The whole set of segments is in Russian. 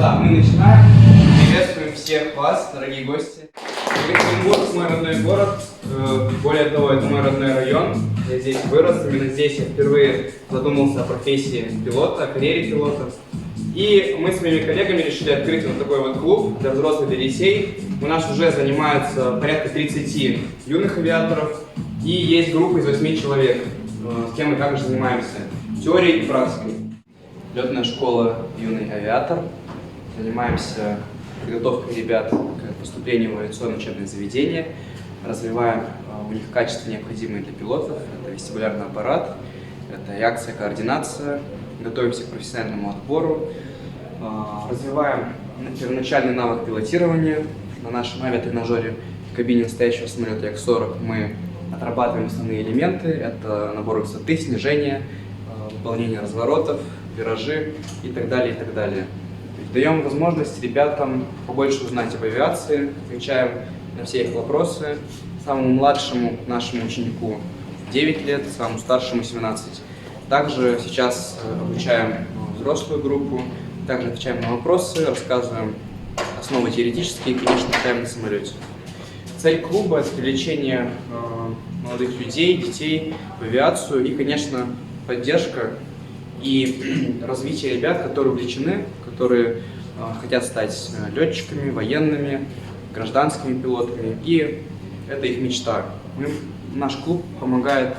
Да, мы начинаем. Приветствуем всех вас, дорогие гости. Екатеринбург – мой родной город. Более того, это мой родной район. Я здесь вырос. Именно здесь я впервые задумался о профессии пилота, о карьере пилота. И мы с моими коллегами решили открыть вот такой вот клуб для взрослых, для детей. У нас уже занимаются порядка 30 юных авиаторов. И есть группа из 8 человек, с кем мы также занимаемся теорией и практикой. Летная школа «Юный авиатор». Занимаемся подготовкой ребят к поступлению в авиационное учебное заведение. Развиваем у них качества, необходимые для пилотов. Это вестибулярный аппарат, это реакция, координация. Готовимся к профессиональному отбору. Развиваем первоначальный навык пилотирования. На нашем авиатренажере в кабине настоящего самолета Як-40 мы отрабатываем основные элементы. Это набор высоты, снижение, выполнение разворотов, виражи и так далее, и так далее. Даем возможность ребятам побольше узнать об авиации, отвечаем на все их вопросы. Самому младшему нашему ученику 9 лет, самому старшему 17. Также сейчас обучаем взрослую группу, также отвечаем на вопросы, рассказываем основы теоретические и, конечно, летаем на самолете. Цель клуба – это привлечение молодых людей, детей в авиацию и, конечно, поддержка и развитие ребят, которые увлечены, которые хотят стать летчиками, военными, гражданскими пилотами. И это их мечта. Наш клуб помогает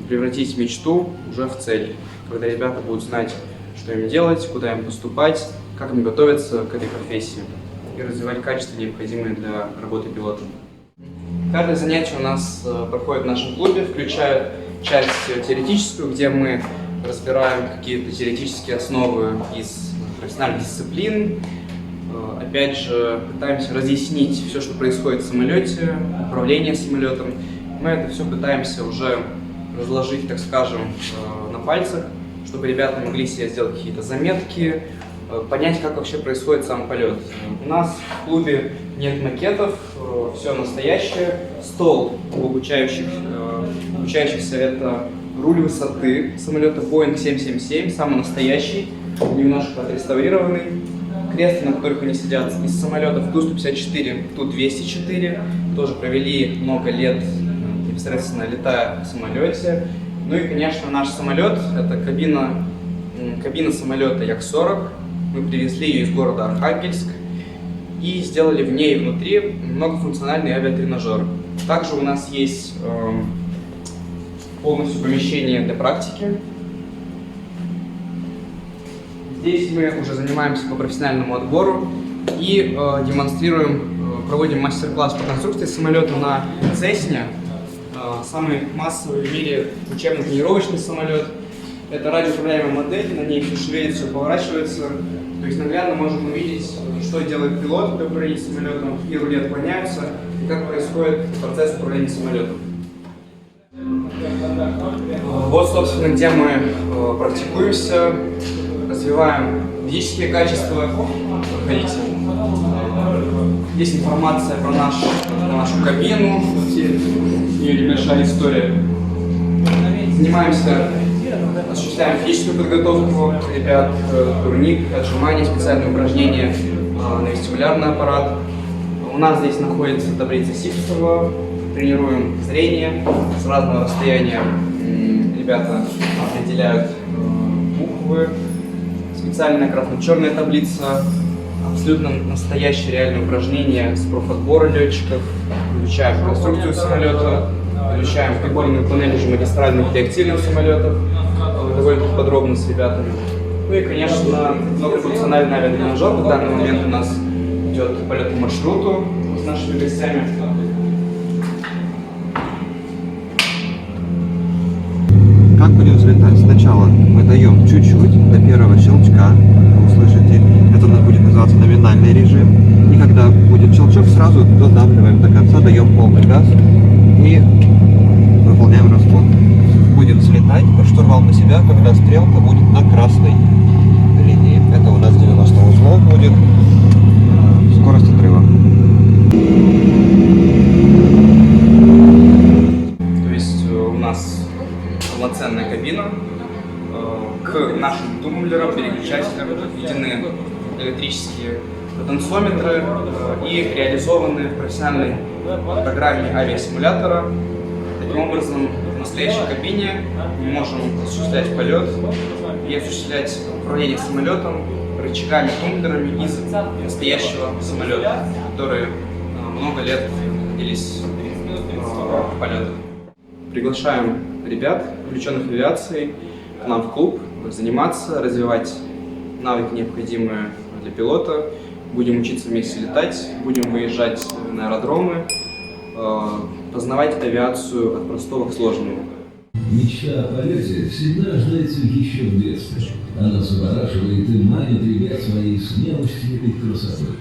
превратить мечту уже в цель, когда ребята будут знать, что им делать, куда им поступать, как им готовиться к этой профессии и развивать качества, необходимые для работы пилотом. Каждое занятие у нас проходит в нашем клубе, включая часть теоретическую, где мы разбираем какие-то теоретические основы из профессиональных дисциплин. Опять же, пытаемся разъяснить все, что происходит в самолете, управление самолетом. Мы это все пытаемся уже разложить, так скажем, на пальцах, чтобы ребята могли себе сделать какие-то заметки, понять, как вообще происходит сам полет. У нас в клубе нет макетов, все настоящее. Стол у обучающихся это руль высоты самолета Boeing 777, самый настоящий, немножко отреставрированный. Кресла, на которых они сидят, из самолетов Ту-154, Ту-204, тоже провели много лет, непосредственно летая в самолете. Ну и, конечно, наш самолет, это кабина самолета Як-40. Мы привезли ее из города Архангельск и сделали в ней внутри многофункциональный авиатренажер. Также у нас есть полностью помещение для практики. Здесь мы уже занимаемся по профессиональному отбору и проводим мастер-класс по конструкции самолета на Цесне. Самый массовый в мире учебно-тренировочный самолет. Это радиоуправляемая модель, на ней все шевелится, все поворачивается. То есть наглядно можем увидеть, что делает пилот при управлении самолетом, какие рули отклоняются и как происходит процесс управления самолетом. Вот, собственно, где мы практикуемся, развиваем физические качества. Проходите. Здесь информация про нашу кабину, ее небольшая история. Осуществляем физическую подготовку ребят, турник, отжимания, специальные упражнения на вестибулярный аппарат. У нас здесь находится таблица Сиксова, тренируем зрение, с разного расстояния ребята определяют буквы. Специальная красно-черная таблица, абсолютно настоящее реальное упражнение с профотбора летчиков. Изучаем конструкцию самолета, изучаем приборную панель уже магистральных и реактивных самолетов, довольно подробно с ребятами. Ну и, конечно, многофункциональный авиатренажер. В данный момент у нас идет полет по маршруту с нашими гостями. Как будем взлетать? Сначала мы даем чуть-чуть до первого щелчка, услышите, это у нас будет называться номинальный режим. И когда будет щелчок, сразу додавливаем до конца, даем полный газ и выполняем разгон. Будем взлетать, штурвал на себя, когда стрелка будет на красной линии. Это у нас 90 узлов будет, скорость отрыва. То есть у нас полноценная кабина. К нашим тумблерам, переключателям введены электрические потенциометры и реализованы в профессиональной программе авиасимулятора. Таким образом, в настоящей кабине мы можем осуществлять полет и осуществлять управление самолетом рычагами, тумблерами из настоящего самолета, которые много лет находились в полетах. Приглашаем ребят, увлеченных авиацией, к нам в клуб заниматься, развивать навыки, необходимые для пилота. Будем учиться вместе летать, будем выезжать на аэродромы, познавать авиацию от простого к сложному. Мечта о полете всегда рождается еще в детстве. Она завораживает и манит ребят своей смелостью и красотой.